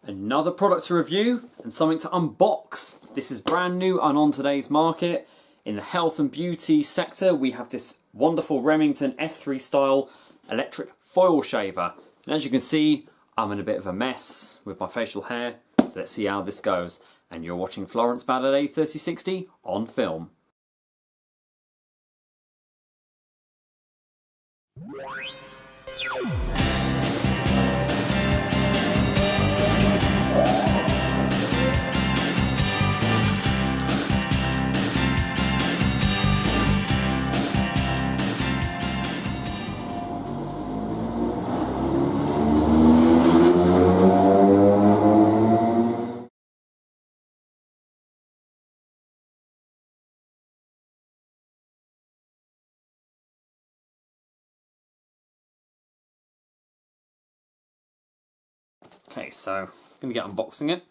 Another product to review and something to unbox. This is brand new and on today's market. In the health and beauty sector, we have this wonderful Remington F3 style electric foil shaver. And as you can see, I'm in a bit of a mess with my facial hair. Let's see how this goes. And you're watching FlorenceBallardA3060 on film. Okay, so I'm going to get unboxing it.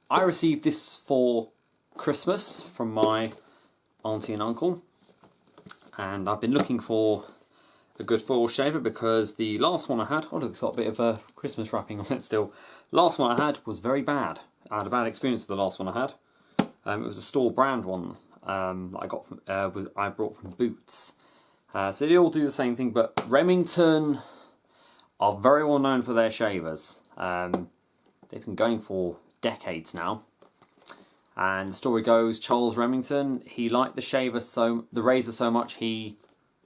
I received this for Christmas from my auntie and uncle, and I've been looking for a good foil shaver because the last one I had, oh look, it's got a bit of a Christmas wrapping on it still. Last one I had was very bad. I had a bad experience with the last one I had. It was a store brand one that I got from, I brought from Boots. So they all do the same thing, but Remington are very well known for their shavers. They've been going for decades now. And the story goes, Charles Remington, he liked the razor so much he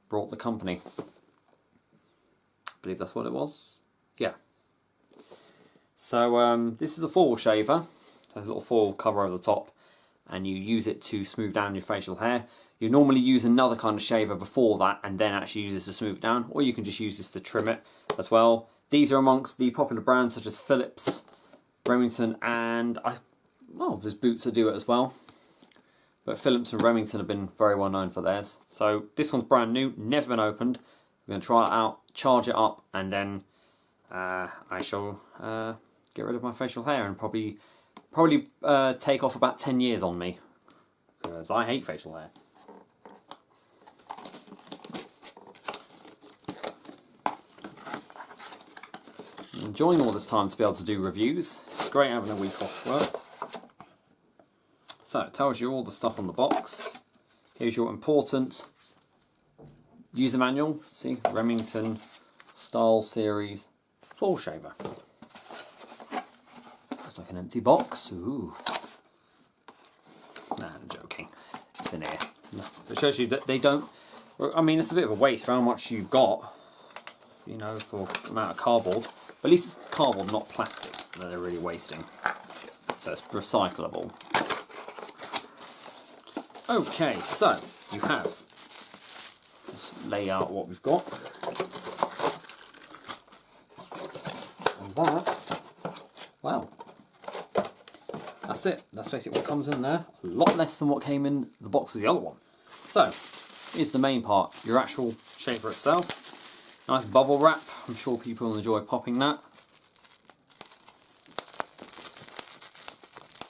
brought the company. I believe that's what it was. Yeah. So this is a foil shaver. There's a little foil cover over the top, and you use it to smooth down your facial hair. You normally use another kind of shaver before that and then actually use this to smooth it down, or you can just use this to trim it as well. These are amongst the popular brands such as Philips, Remington, and there's Boots that do it as well. But Philips and Remington have been very well known for theirs. So this one's brand new, never been opened. We're going to try it out, charge it up, and then I shall get rid of my facial hair and probably take off about 10 years on me, because I hate facial hair. Enjoying all this time to be able to do reviews. It's great having a week off work. So it tells you all the stuff on the box. Here's your important user manual. See, Remington Style Series foil shaver. Looks like an empty box. Ooh. Nah, I'm joking. It's in here. It shows you that they don't. I mean, it's a bit of a waste for how much you've got, you know, for the amount of cardboard. But at least it's cardboard, not plastic, that they're really wasting. So it's recyclable. Okay, so you have. Let's lay out what we've got. And that, wow. That's it. That's basically what comes in there. A lot less than what came in the box of the other one. So, here's the main part. Your actual shaver itself. Nice bubble wrap. I'm sure people will enjoy popping that.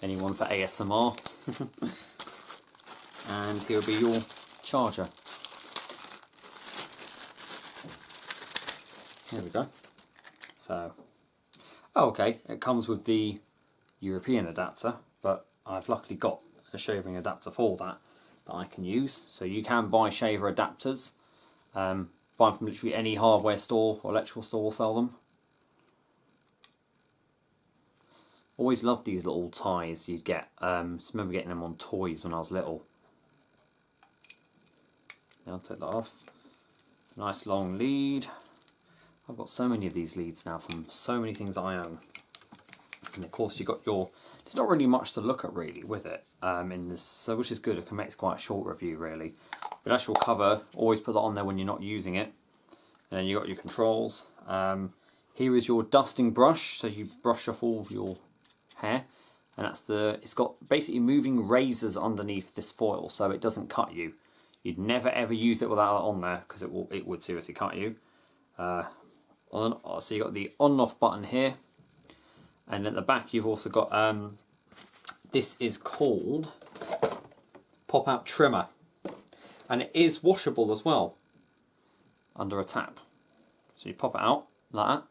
Anyone for ASMR. And here will be your charger. There we go. So, oh, okay, it comes with the European adapter, but I've luckily got a shaving adapter for that I can use. So you can buy shaver adapters. Buy them from literally any hardware store or electrical store will sell them. Always loved these little ties you'd get. I just remember getting them on toys when I was little. Now I'll take that off. Nice long lead. I've got so many of these leads now from so many things I own. And of course you've got your, there's not really much to look at really with it in this, so which is good. It can make quite a short review really. But actual cover, always put that on there when you're not using it. And then you've got your controls. Here is your dusting brush, so you brush off all your hair. And that's it's got basically moving razors underneath this foil, so it doesn't cut you. You'd never ever use it without that on there, because it would seriously cut you. So you've got the on and off button here. And at the back you've also got, this is called pop-out trimmer. And it is washable as well, under a tap. So you pop it out like that,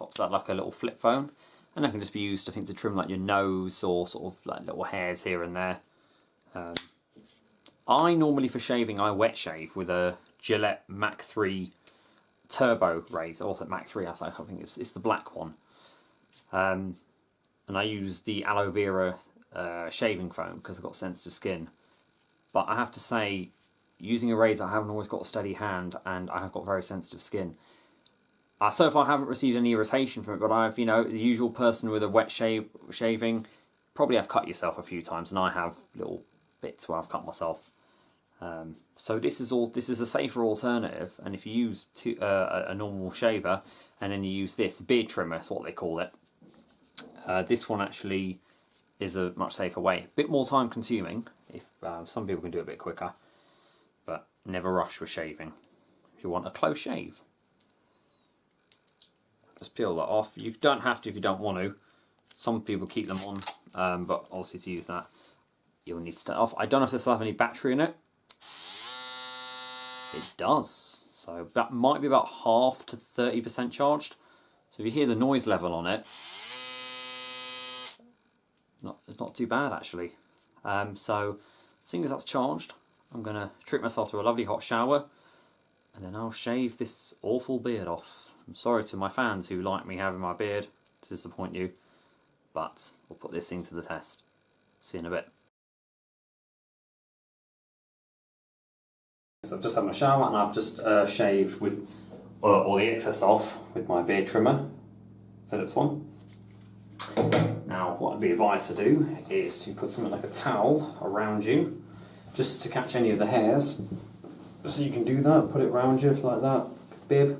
pops out like a little flip phone, and that can just be used, I think, to trim like your nose or sort of like little hairs here and there. I normally, for shaving, I wet shave with a Gillette Mach 3 Turbo razor, also Mach 3 I think it's the black one. And I use the aloe vera shaving foam because I've got sensitive skin. But I have to say, using a razor, I haven't always got a steady hand, and I have got very sensitive skin. So far I haven't received any irritation from it, but I've, you know, the usual person with a wet shaving, probably have cut yourself a few times, and I have little bits where I've cut myself. So this is a safer alternative, and if you use a normal shaver and then you use this beard trimmer, is what they call it, this one actually is a much safer way. A bit more time consuming, if some people can do it a bit quicker, but never rush with shaving if you want a close shave. Just peel that off. You don't have to if you don't want to. Some people keep them on, but obviously to use that you'll need to start off. I don't know if this will have any battery in it. It does, so that might be about half to 30% charged. So if you hear the noise level on it, it's not too bad actually. So seeing as that's charged, I'm going to treat myself to a lovely hot shower, and then I'll shave this awful beard off. I'm sorry to my fans who like me having my beard to disappoint you, but we'll put this thing to the test. See you in a bit. So I've just had my shower, and I've just shaved with all the excess off with my beard trimmer, Philips one. Now what I'd be advised to do is to put something like a towel around you, just to catch any of the hairs. So you can do that, put it around you like that, bib,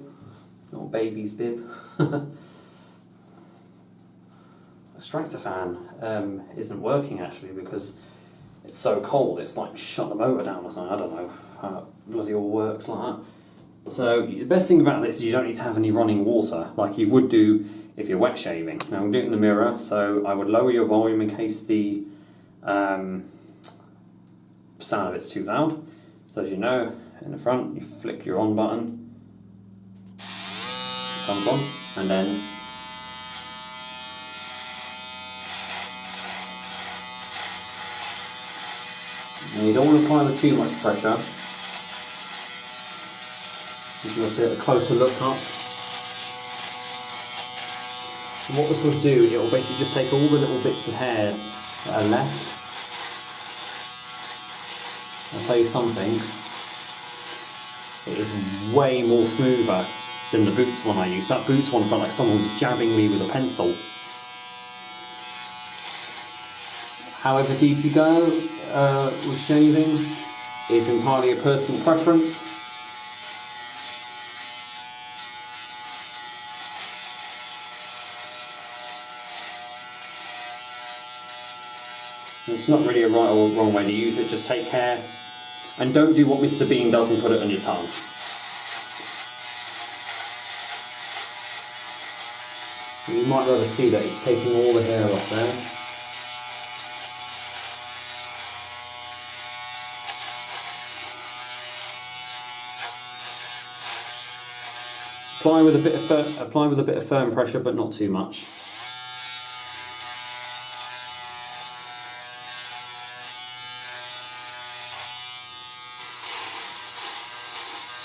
little baby's bib. The extractor fan isn't working actually because it's so cold, it's like shut the motor down or something. I don't know how it bloody all works like that. So the best thing about this is you don't need to have any running water like you would do if you're wet shaving. Now I'm doing it in the mirror, so I would lower your volume in case the sound of it's too loud. So as you know, in the front you flick your on button, it comes on, and then and you don't want to apply with too much pressure. You can see a closer look up. And what this will do, it will basically just take all the little bits of hair that are left. I'll tell you something, it is way more smoother than the Boots one I used. That Boots one felt like someone was jabbing me with a pencil. However deep you go with shaving is entirely a personal preference. It's not really a right or wrong way to use it, just take care and don't do what Mr. Bean does and put it on your tongue. You might be able to see that it's taking all the hair off there. Apply with a bit of firm pressure, but not too much.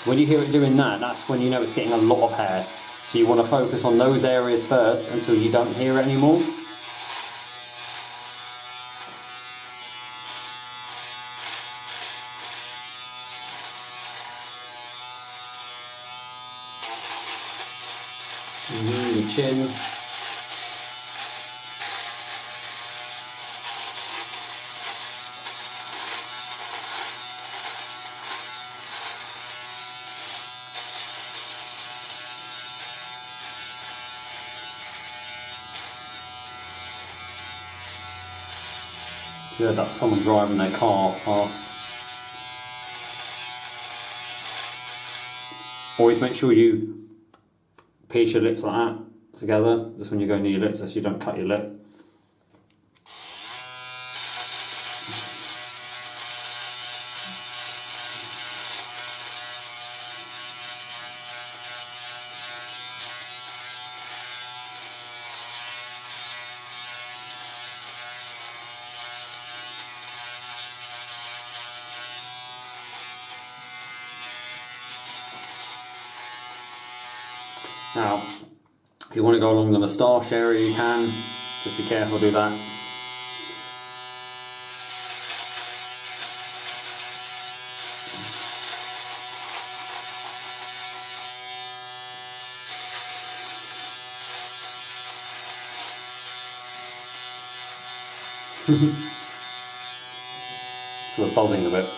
When you hear it doing that, that's when you know it's getting a lot of hair. So you want to focus on those areas first until you don't hear it anymore. Your chin. You heard that someone driving their car past. Always make sure you pierce your lips like that together, just when you're going near your lips, so you don't cut your lip. Now, if you want to go along the moustache area, you can. Just be careful, do that. So we're buzzing a bit.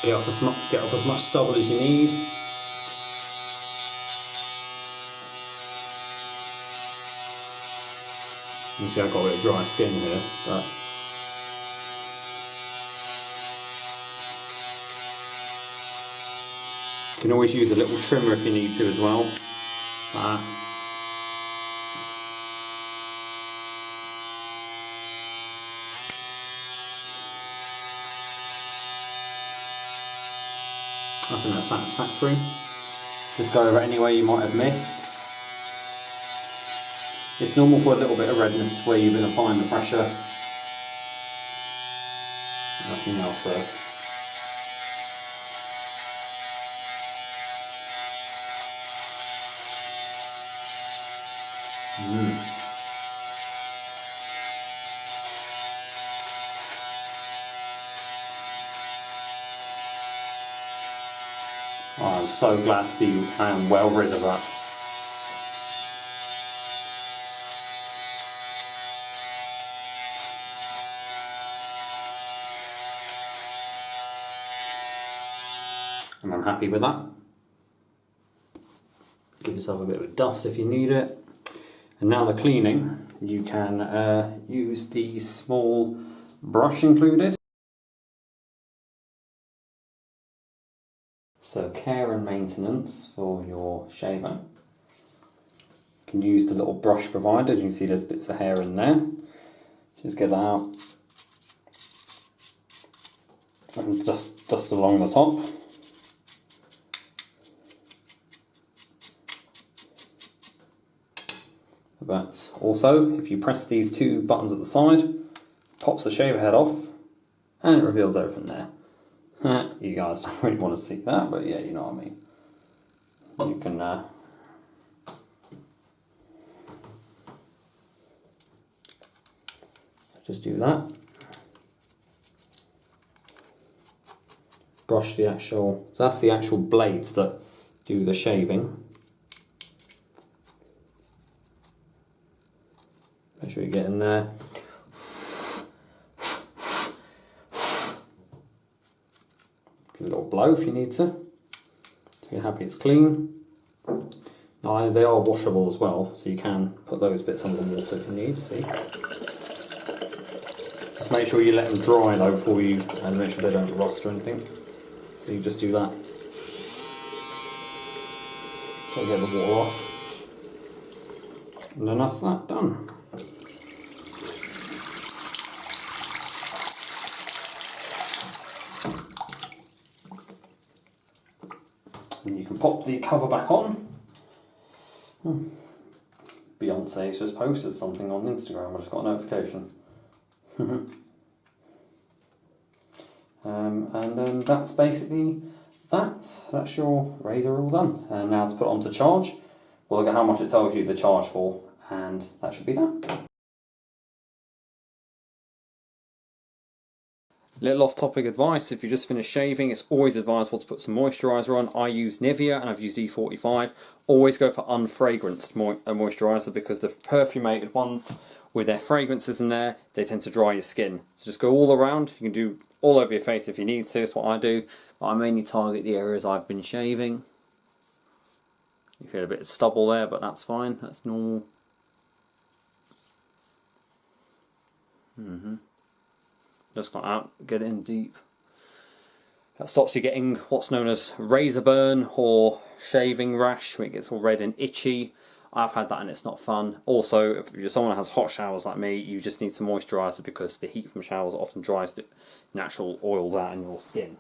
Get off as much stubble as you need. You see I've got a bit of dry skin here, but you can always use a little trimmer if you need to as well. I think that's satisfactory. Just go over any way you might have missed. It's normal for a little bit of redness to where you've been applying the pressure. Nothing else though. Oh, I'm so glad to be well rid of that. And I'm happy with that. Give yourself a bit of dust if you need it. And now the cleaning, you can use the small brush included. So care and maintenance for your shaver. You can use the little brush provided. You can see there's bits of hair in there. Just get that out. And just along the top. But also, if you press these two buttons at the side, pops the shaver head off, and it reveals everything there. You guys don't really want to see that, but yeah, you know what I mean. You can just do that. Brush the actual, so that's the actual blades that do the shaving. Make sure you get in there. Give it a little blow if you need to. So you're happy it's clean. Now they are washable as well, so you can put those bits under the water if you need, see. Just make sure you let them dry though before you, and make sure they don't rust or anything. So you just do that. So get the water off. And then that's that done. And you can pop the cover back on. Beyonce's just posted something on Instagram. I just got a notification. And that's basically that. That's your razor all done. And now to put it on to charge. We'll look at how much it tells you the charge for, and that should be that. Little off-topic advice, if you just finished shaving, it's always advisable to put some moisturiser on. I use Nivea and I've used E45. Always go for unfragranced moisturiser, because the perfumated ones with their fragrances in there, they tend to dry your skin. So just go all around. You can do all over your face if you need to, that's what I do. But I mainly target the areas I've been shaving. You feel a bit of stubble there, but that's fine, that's normal. Just like that, get it in deep. That stops you getting what's known as razor burn or shaving rash, where it gets all red and itchy. I've had that and it's not fun. Also, if you're someone who has hot showers like me, you just need some moisturiser because the heat from showers often dries the natural oils out in your skin.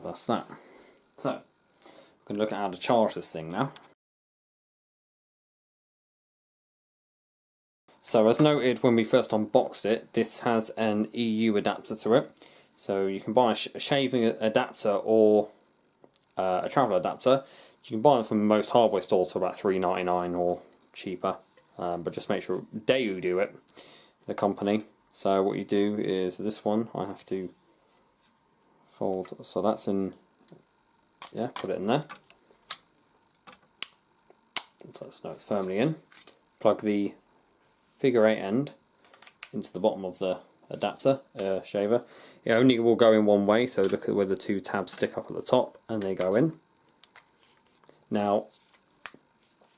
That's that. So, we're going to look at how to charge this thing now. So as noted when we first unboxed it, this has an EU adapter to it. So you can buy a shaving adapter or a travel adapter. You can buy them from most hardware stores for about $3.99 or cheaper. But just make sure Daewoo do it, the company. So what you do is this one, I have to fold, so that's in, yeah, put it in there. So it's firmly in. Plug the figure 8 end into the bottom of the adapter shaver. It only will go in one way, so look at where the two tabs stick up at the top and they go in. Now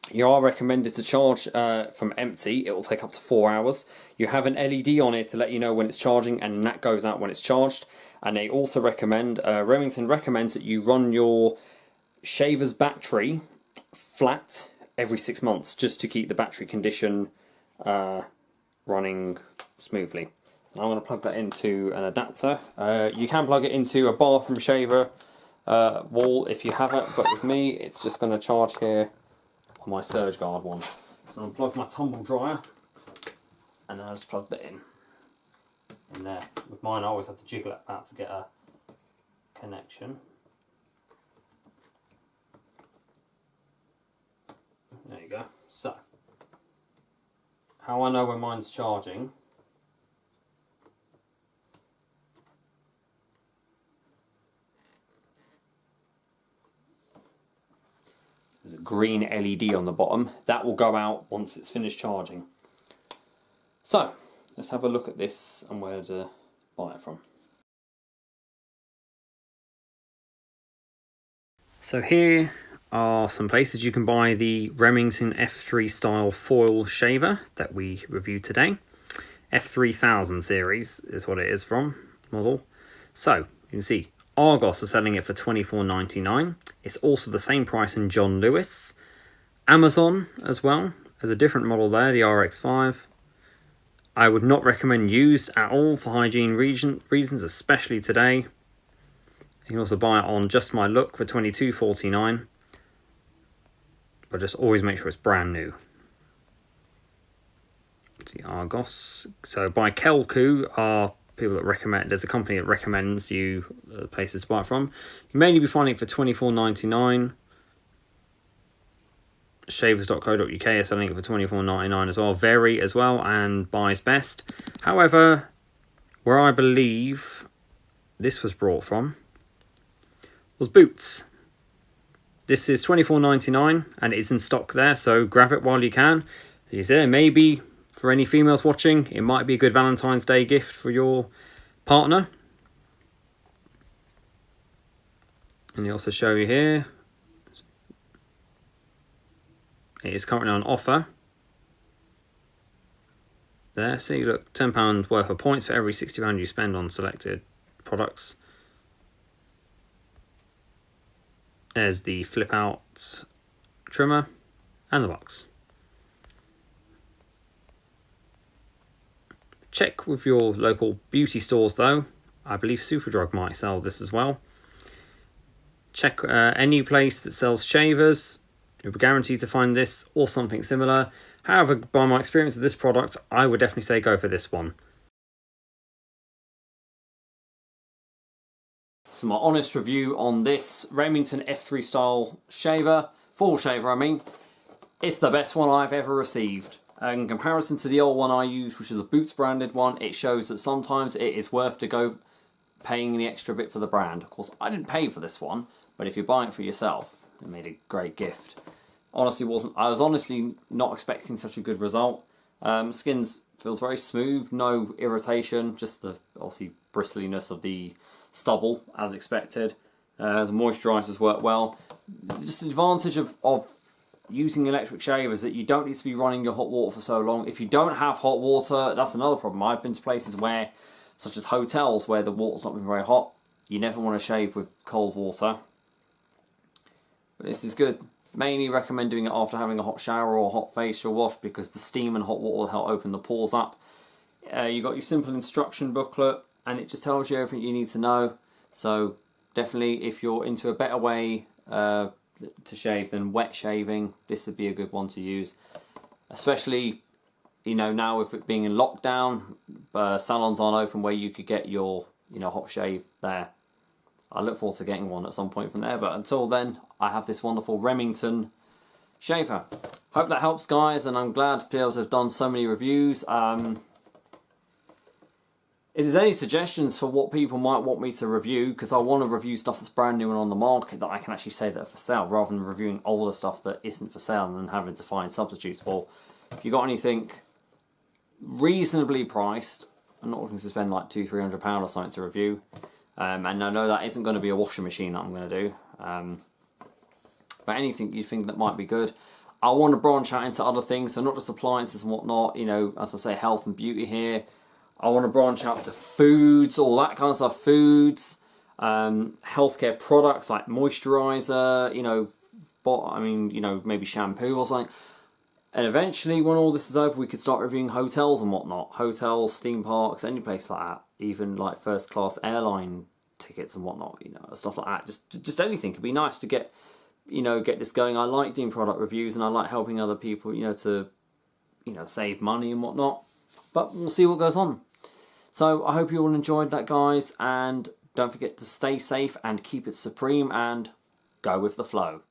you are recommended to charge from empty. It will take up to 4 hours. You have an LED on it to let you know when it's charging, and that goes out when it's charged. And they also recommend, Remington recommends that you run your shaver's battery flat every 6 months just to keep the battery condition running smoothly. I'm going to plug that into an adapter. You can plug it into a bathroom shaver wall if you have it, but with me it's just going to charge here on my Surge Guard one. So I'm going to plug my tumble dryer and then I just plug that in there. With mine I always have to jiggle it out to get a connection. There you go. So, how I know when mine's charging there's a green LED on the bottom. That will go out once it's finished charging. So, let's have a look at this and where to buy it from. So here are some places you can buy the Remington F3 style foil shaver that we reviewed today. F3000 series is what it is from, model. So, you can see Argos are selling it for $24.99. It's also the same price in John Lewis. Amazon as well. There's a different model there, the RX5. I would not recommend used at all for hygiene reasons, especially today. You can also buy it on Just My Look for $22.49. But just always make sure it's brand new. It's the Argos. So by Kelku are people that recommend, there's a company that recommends you places to buy it from. You mainly be finding it for $24.99. Shavers.co.uk are selling it for $24.99 as well. Very as well, and Buys Best. However, where I believe this was brought from was Boots. This is $24.99 and it is in stock there, so grab it while you can. As you said, maybe for any females watching, it might be a good Valentine's Day gift for your partner. And they also show you here, it is currently on offer. There, see, look, £10 worth of points for every £60 you spend on selected products. There's the flip out trimmer and the box. Check with your local beauty stores though. I believe Superdrug might sell this as well. Check any place that sells shavers. You'll be guaranteed to find this or something similar. However, by my experience of this product, I would definitely say go for this one. So my honest review on this Remington F3 style shaver, full shaver I mean, it's the best one I've ever received. In comparison to the old one I used, which is a Boots branded one, it shows that sometimes it is worth to go paying the extra bit for the brand. Of course, I didn't pay for this one, but if you're buying it for yourself, it made a great gift. I was honestly not expecting such a good result. Skin feels very smooth, no irritation, just the obviously bristliness of the stubble as expected. The moisturisers work well. Just the advantage of using electric shavers that you don't need to be running your hot water for so long. If you don't have hot water, that's another problem. I've been to places where such as hotels where the water's not been very hot. You never want to shave with cold water. But this is good. Mainly recommend doing it after having a hot shower or a hot facial wash, because the steam and hot water will help open the pores up. You got your simple instruction booklet, and it just tells you everything you need to know. So definitely, if you're into a better way to shave than wet shaving, this would be a good one to use. Especially, you know, now with it being in lockdown, salons aren't open where you could get your, you know, hot shave there. I look forward to getting one at some point from there, but until then, I have this wonderful Remington shaver. Hope that helps, guys, and I'm glad to be able to have done so many reviews. If there's any suggestions for what people might want me to review, because I want to review stuff that's brand new and on the market that I can actually say that are for sale, rather than reviewing older stuff that isn't for sale and then having to find substitutes for. If you got anything reasonably priced, I'm not looking to spend like £200-300 or something to review, and I know that isn't going to be a washing machine that I'm going to do, but anything you think that might be good. I want to branch out into other things, so not just appliances and whatnot, you know, as I say, health and beauty here. I want to branch out to foods, all that kind of stuff, foods, healthcare products like moisturizer, you know, you know, maybe shampoo or something. And eventually, when all this is over, we could start reviewing hotels and whatnot. Hotels, theme parks, any place like that. Even like first class airline tickets and whatnot, you know, stuff like that. Just anything. It'd be nice to get, you know, get this going. I like doing product reviews and I like helping other people, you know, to, you know, save money and whatnot. But we'll see what goes on. So I hope you all enjoyed that, guys, and don't forget to stay safe and keep it supreme and go with the flow.